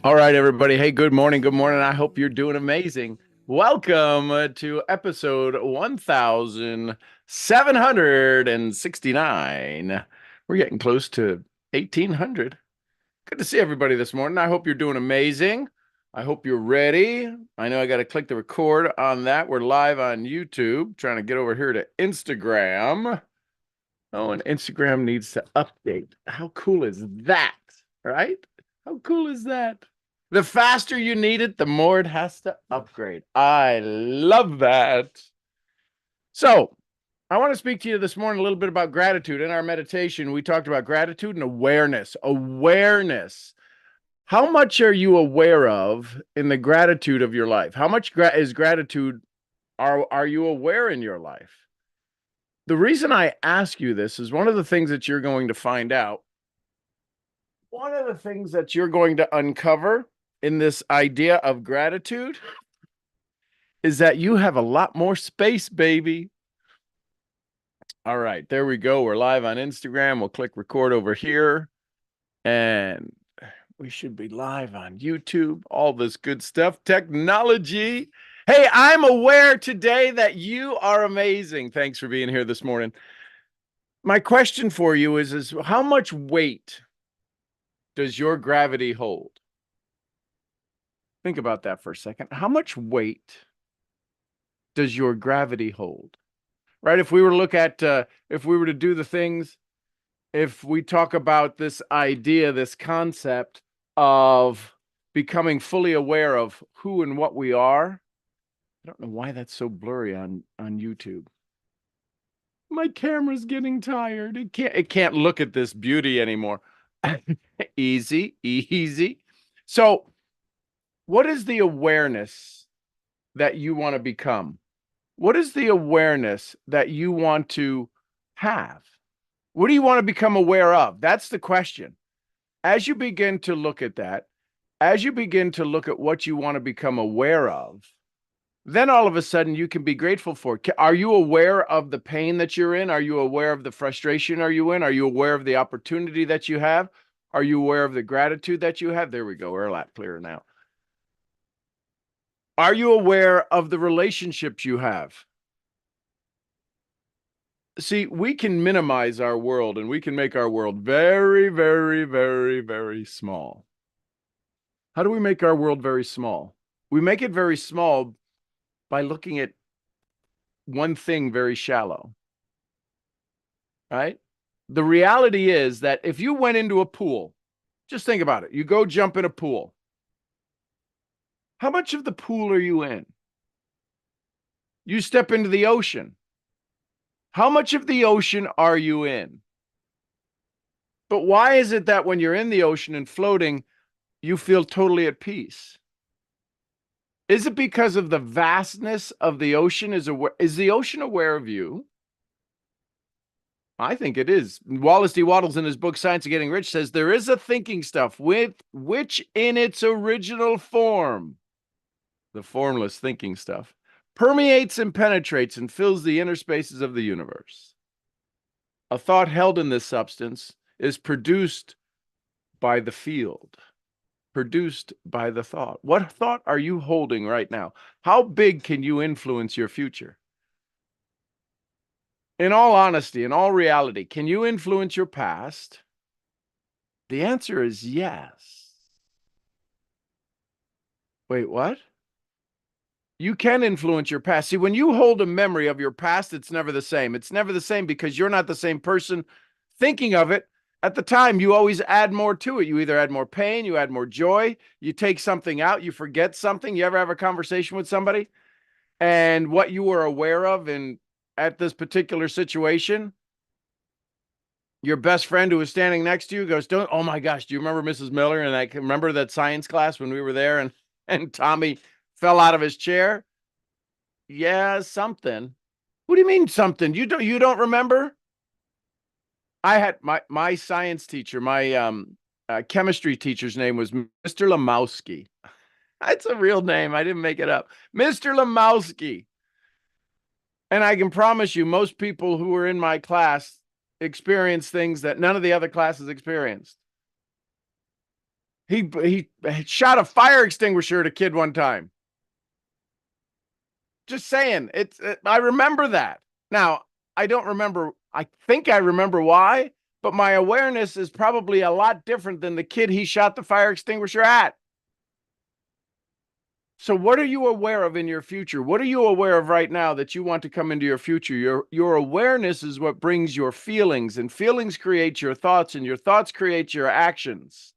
All right, everybody. Hey, good morning. Good morning. I hope you're doing amazing. Welcome to episode 1769. We're getting close to 1800. Good to see everybody this morning. I hope you're doing amazing. I hope you're ready. I know I got to click the record on that. We're live on YouTube, trying to get over here to Instagram. Oh, and Instagram needs to update. How cool is that, right? How cool is that? The faster you need it, the more it has to upgrade. I love that. So, I want to speak to you this morning a little bit about gratitude. In our meditation, we talked about gratitude and awareness. Awareness. How much are you aware of in the gratitude of your life? How much is gratitude are you aware in your life? The reason I ask you this is one of the things that you're going to find out. One of the things that you're going to uncover in this idea of gratitude is that you have a lot more space, baby. All right, there we go. We're live on Instagram. We'll click record over here, and we should be live on YouTube. All this good stuff, technology. Hey, I'm aware today that you are amazing. Thanks for being here this morning. My question for you is how much weight does your gravity hold? Think about that for a second. How much weight does your gravity hold? Right? If we were to look at, if we were to do the things, if we talk about this idea, this concept of becoming fully aware of who and what we are. I don't know why that's so blurry on YouTube. My camera's getting tired. It can't look at this beauty anymore. Easy, easy. So, what is the awareness that you want to become? What is the awareness that you want to have? What do you want to become aware of? That's the question. As you begin to look at that, as you begin to look at what you want to become aware of, then all of a sudden you can be grateful for it. Are you aware of the pain that you're in? Are you aware of the frustration are you in? Are you aware of the opportunity that you have? Are you aware of the gratitude that you have? There we go. We're a lot clearer now. Are you aware of the relationships you have? See, we can minimize our world and we can make our world very, very, very, very small. How do we make our world very small? We make it very small by looking at one thing very shallow, right? The reality is that if you went into a pool, just think about it. You go jump in a pool. How much of the pool are you in? You step into the ocean. How much of the ocean are you in? But why is it that when you're in the ocean and floating, you feel totally at peace? Is it because of the vastness of the ocean? Is the ocean aware of you? I think it is. Wallace D. Wattles in his book, Science of Getting Rich, says there is a thinking stuff with which in its original form, the formless thinking stuff, permeates and penetrates and fills the inner spaces of the universe. A thought held in this substance is produced by the field, produced by the thought. What thought are you holding right now? How big can you influence your future? In all honesty, in all reality, can you influence your past? The answer is yes. Wait, what? You can influence your past. See, when you hold a memory of your past, it's never the same. It's never the same because you're not the same person thinking of it at the time. You always add more to it. You either add more pain, you add more joy, you take something out, you forget something. You ever have a conversation with somebody and what you were aware of at this particular situation, your best friend who was standing next to you goes, oh my gosh, do you remember Mrs. Miller? And I can remember that science class when we were there and Tommy fell out of his chair. Yeah, something. What do you mean something? You don't remember? I had my science teacher, my chemistry teacher's name was Mr. Lemowski. That's a real name. I didn't make it up. Mr. Lemowski. And I can promise you, most people who were in my class experienced things that none of the other classes experienced. He shot a fire extinguisher at a kid one time. Just saying. I remember that. Now, I don't remember. I think I remember why, but my awareness is probably a lot different than the kid he shot the fire extinguisher at. So what are you aware of in your future? What are you aware of right now that you want to come into your future? Your awareness is what brings your feelings, and feelings create your thoughts, and your thoughts create your actions.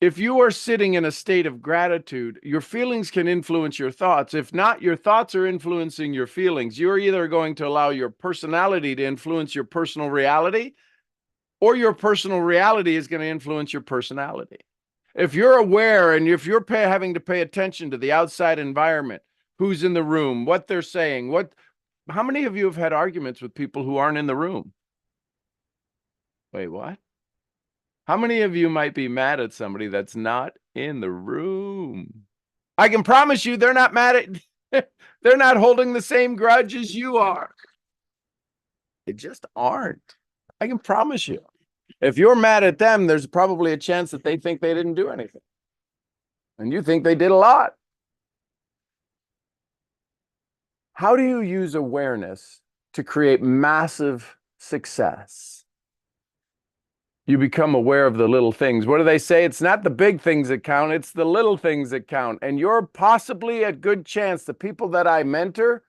If you are sitting in a state of gratitude, your feelings can influence your thoughts. If not, your thoughts are influencing your feelings. You're either going to allow your personality to influence your personal reality, or your personal reality is going to influence your personality. If you're aware and if you're having to pay attention to the outside environment, who's in the room, what they're saying, how many of you have had arguments with people who aren't in the room? Wait, what? How many of you might be mad at somebody that's not in the room? I can promise you they're not mad at, they're not holding the same grudge as you are. They just aren't. I can promise you. If you're mad at them, there's probably a chance that they think they didn't do anything. And you think they did a lot. How do you use awareness to create massive success? You become aware of the little things. What do they say? It's not the big things that count, it's the little things that count. And you're possibly a good chance the people that I mentor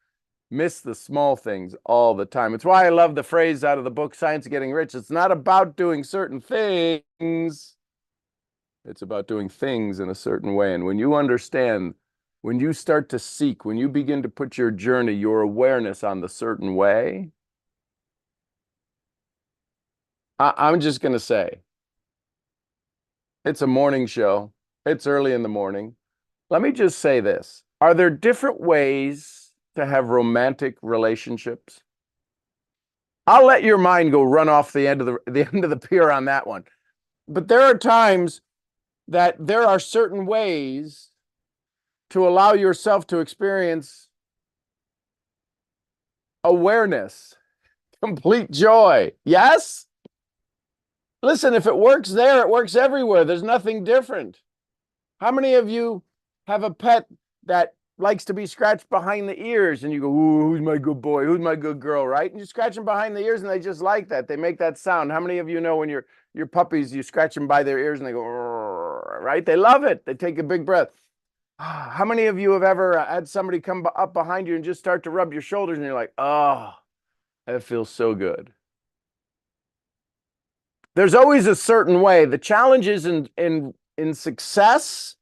miss the small things all the time. It's why I love the phrase out of the book, Science of Getting Rich. It's not about doing certain things. It's about doing things in a certain way. And when you understand, when you start to seek, when you begin to put your journey, your awareness on the certain way, I'm just going to say, it's a morning show. It's early in the morning. Let me just say this. Are there different ways to have romantic relationships? I'll let your mind go run off the end of the pier on that one. But there are times that there are certain ways to allow yourself to experience awareness, complete joy. Yes? Listen, if it works there, it works everywhere. There's nothing different. How many of you have a pet that likes to be scratched behind the ears and you go, ooh, who's my good boy? Who's my good girl, right? And you scratch them behind the ears and they just like that. They make that sound. How many of you know when your puppies, you scratch them by their ears and they go, right? They love it. They take a big breath. How many of you have ever had somebody come up behind you and just start to rub your shoulders and you're like, oh, that feels so good. There's always a certain way. The challenge is in success,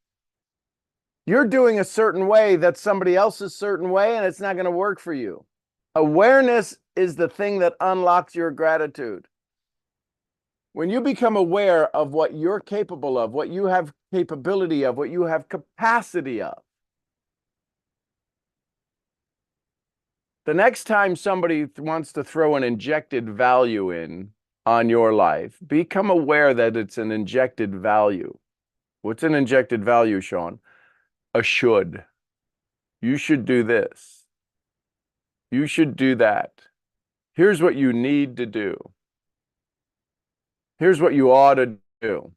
you're doing a certain way that's somebody else's certain way, and it's not going to work for you. Awareness is the thing that unlocks your gratitude. When you become aware of what you're capable of, what you have capability of, what you have capacity of, the next time somebody wants to throw an injected value in on your life, become aware that it's an injected value. What's an injected value, Sean? A should. You should do this. You should do that. Here's what you need to do. Here's what you ought to do.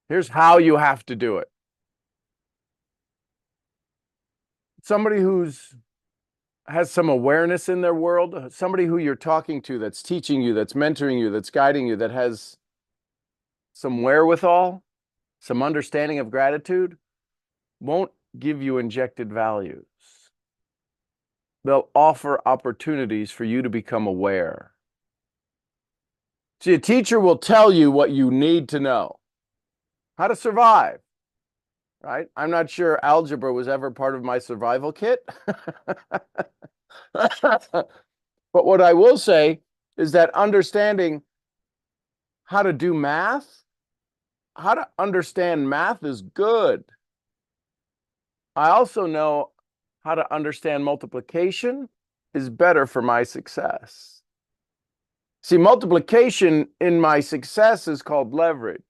Here's how you have to do it. Somebody who's has some awareness in their world, somebody who you're talking to that's teaching you, that's mentoring you, that's guiding you, that has some wherewithal, some understanding of gratitude, won't give you injected values. They'll offer opportunities for you to become aware. See, a teacher will tell you what you need to know, how to survive, right? I'm not sure algebra was ever part of my survival kit. But what I will say is that understanding how to do math, how to understand math is good. I also know how to understand multiplication is better for my success. See, multiplication in my success is called leverage.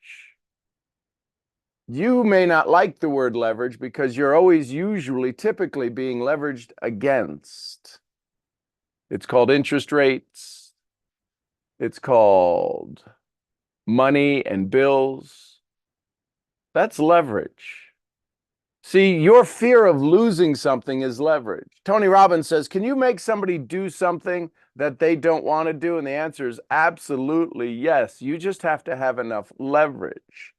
You may not like the word leverage because you're always typically being leveraged against. It's called interest rates. It's called money and bills. That's leverage. See, your fear of losing something is leverage. Tony Robbins says, can you make somebody do something that they don't want to do? And the answer is absolutely yes. You just have to have enough leverage.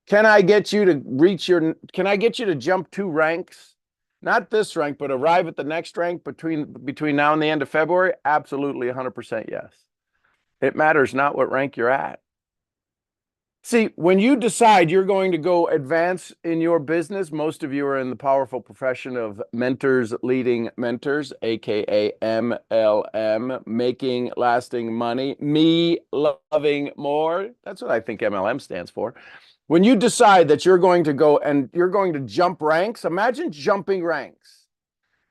Can I get you to jump 2 ranks? Not this rank, but arrive at the next rank between now and the end of February? Absolutely 100% yes. It matters not what rank you're at. See, when you decide you're going to go advance in your business, most of you are in the powerful profession of mentors leading mentors, aka MLM, making lasting money, me loving more. That's what I think MLM stands for. When you decide that you're going to go and you're going to jump ranks, imagine jumping ranks.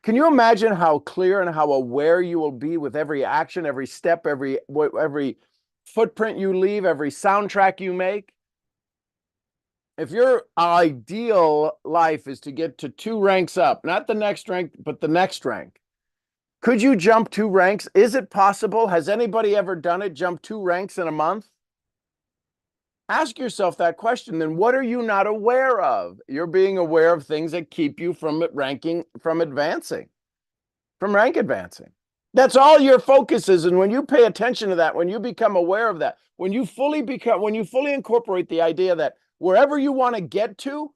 Can you imagine how clear and how aware you will be with every action, every step, every footprint you leave, every soundtrack you make? If your ideal life is to get to 2 ranks up, not the next rank, but the next rank, could you jump 2 ranks? Is it possible? Has anybody ever done it, jump 2 ranks in a month? Ask yourself that question. Then what are you not aware of? You're being aware of things that keep you from advancing, from rank advancing. That's all your focus is. And when you pay attention to that, when you become aware of that, when you fully incorporate the idea that wherever you want to get to,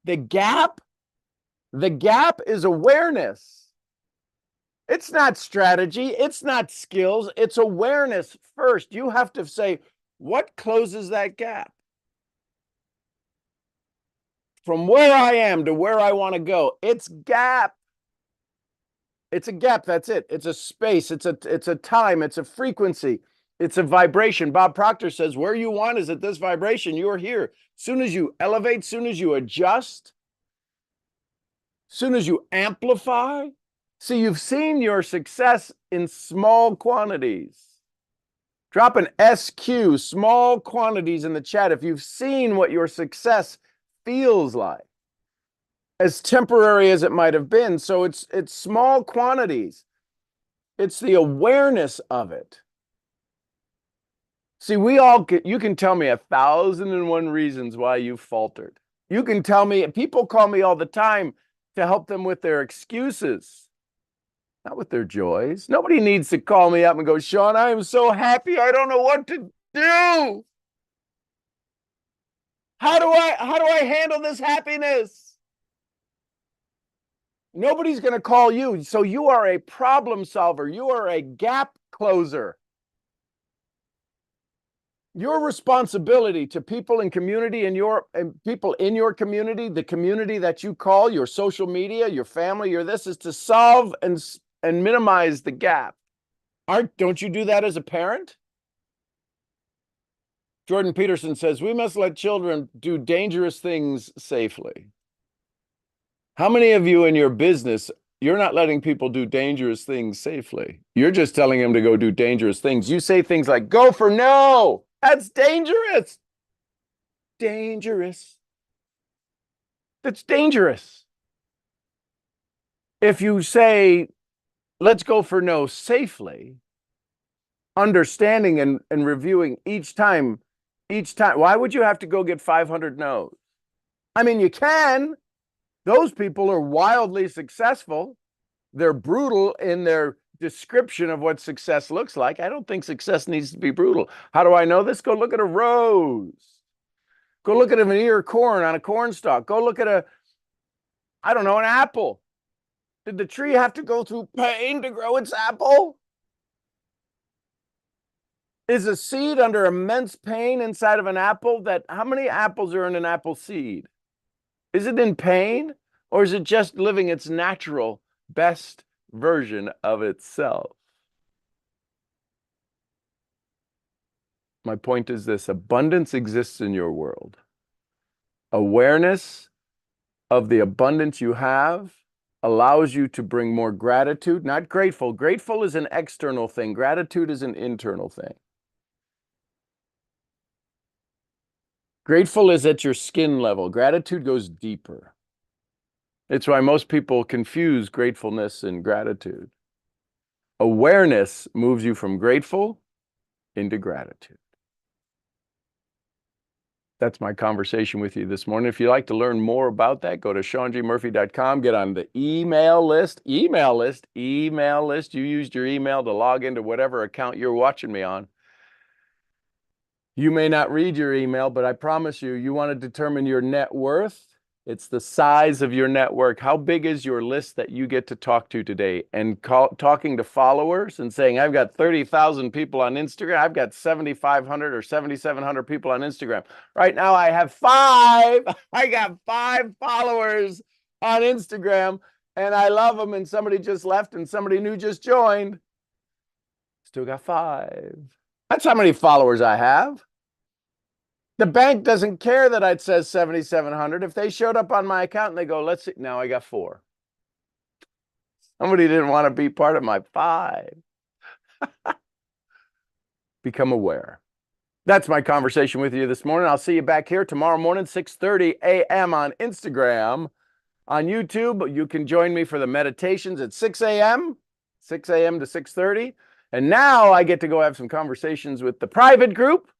the gap is awareness. It's not strategy. It's not skills. It's awareness first. You have to say, what closes that gap? From where I am to where I want to go, it's gap. It's a gap. That's it. It's a space. It's a time. It's a frequency. It's a vibration. Bob Proctor says, where you want is at this vibration. You're here. Soon as you elevate, soon as you adjust, soon as you amplify. See, you've seen your success in small quantities. Drop an SQ, small quantities, in the chat if you've seen what your success feels like, as temporary as it might have been. So it's small quantities. It's the awareness of it. See, you can tell me 1,001 reasons why you faltered. You can tell me, people call me all the time to help them with their excuses, not with their joys. Nobody needs to call me up and go, Sean, I am so happy. I don't know what to do. How do I handle this happiness? Nobody's going to call you. So you are a problem solver. You are a gap closer. Your responsibility to people in community and people in your community, the community that you call your social media, your family, your this, is to solve and minimize the gap. Don't you do that as a parent? Jordan Peterson says, we must let children do dangerous things safely. How many of you in your business, you're not letting people do dangerous things safely? You're just telling them to go do dangerous things. You say things like, go for no. That's dangerous. Dangerous. That's dangerous. If you say, let's go for no safely, understanding and reviewing each time, why would you have to go get 500 no's? I mean, you can. Those people are wildly successful. They're brutal in their description of what success looks like. I don't think success needs to be brutal. How do I know this? Go look at a rose. Go look at an ear of corn on a corn stalk. Go look at an apple. Did the tree have to go through pain to grow its apple? Is a seed under immense pain inside of an apple? How many apples are in an apple seed? Is it in pain, or is it just living its natural best version of itself? My point is this: abundance exists in your world. Awareness of the abundance you have allows you to bring more gratitude, not grateful. Grateful is an external thing. Gratitude is an internal thing. Grateful is at your skin level. Gratitude goes deeper. It's why most people confuse gratefulness and gratitude. Awareness moves you from grateful into gratitude. That's my conversation with you this morning. If you'd like to learn more about that, go to SeanGMurphy.com, get on the email list. You used your email to log into whatever account you're watching me on. You may not read your email, but I promise you, you want to determine your net worth. It's the size of your network. How big is your list that you get to talk to today? And talking to followers and saying, I've got 30,000 people on Instagram. I've got 7,500 or 7,700 people on Instagram. Right now, I have 5. I got 5 followers on Instagram, and I love them. And somebody just left, and somebody new just joined. Still got 5. That's how many followers I have. The bank doesn't care that it says 7,700. If they showed up on my account and they go, let's see, now I got 4. Somebody didn't want to be part of my 5. Become aware. That's my conversation with you this morning. I'll see you back here tomorrow morning, 6:30 a.m. on Instagram. On YouTube, you can join me for the meditations at 6 a.m. to 6:30. And now I get to go have some conversations with the private group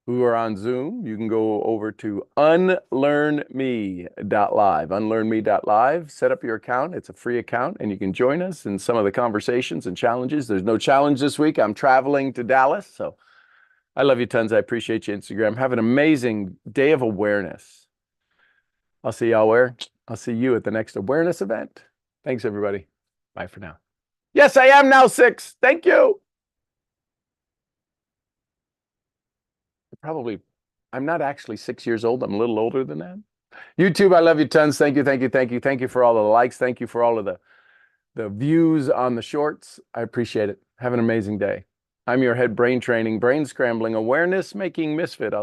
who are on Zoom. You can go over to unlearnme.live, set up your account. It's a free account, and you can join us in some of the conversations and challenges. There's no challenge this week. I'm traveling to Dallas, so I love you tons. I appreciate you, Instagram. Have an amazing day of awareness. I'll see y'all where? I'll see you at the next awareness event. Thanks, everybody. Bye for now. Yes, I am now 6. Thank you. I'm not actually 6 years old. I'm a little older than that. YouTube, I love you tons. Thank you. Thank you for all the likes. Thank you for all of the views on the shorts. I appreciate it. Have an amazing day. I'm your head brain training, brain scrambling, awareness making misfit.